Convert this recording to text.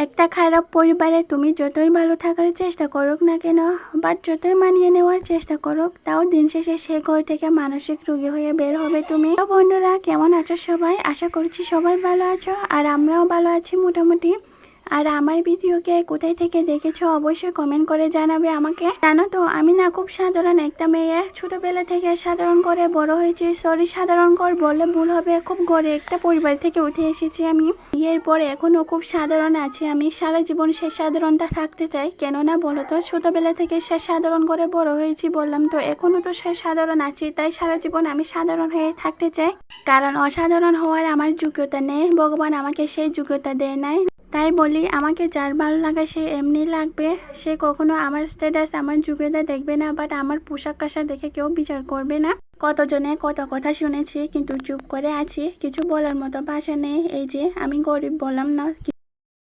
একটা খারাপ পরিবারে তুমি যতই ভালো থাকার চেষ্টা করুক না কেন, বাট যতই মানিয়ে নেওয়ার চেষ্টা করুক, তাও দিন শেষে সে ঘর থেকে মানসিক রোগী হয়ে বের হবে তুমি। তো বন্ধুরা, কেমন আছো সবাই? আশা করছি সবাই ভালো আছো, আর আমরাও ভালো আছি মোটামুটি। আর আমার ভিডিওকে কোথায় থেকে দেখেছো অবশ্যই কমেন্ট করে জানাবে আমাকে। জানো তো, আমি না খুব সাধারণ একটা মেয়ে, ছোটবেলা থেকে সাধারণ করে বড় হয়েছি। সরি, সাধারণ ঘর বললে ভুল হবে, খুব গড়ে একটা পরিবার থেকে উঠে এসেছি আমি। বিয়ের পরে এখনো খুব সাধারণ আছি আমি। সারা জীবন সে সাধারণটা থাকতে চাই, কেননা বলো তো, ছোটবেলা থেকে সে সাধারণ করে বড় হয়েছি বললাম তো, এখনো তো সে সাধারণ আছি। তাই সারা জীবন আমি সাধারণ হয়ে থাকতে চাই, কারণ অসাধারণ হওয়ার আমার যোগ্যতা নেই, ভগবান আমাকে সেই যোগ্যতা দেয় নাই। তাই বলি, আমাকে যার ভালো লাগে সে এমনি লাগবে, সে কখনো আমার স্ট্যাটাস, আমার যোগ্যতা দেখবে না, বাট আমার পোশাক আশাক দেখে কেউ বিচার করবে না। কতজনে কত কথা শুনেছি, কিন্তু চুপ করে আছি, কিছু বলার মতো ভাষা নেই। এই যে আমি গরিব বললাম না,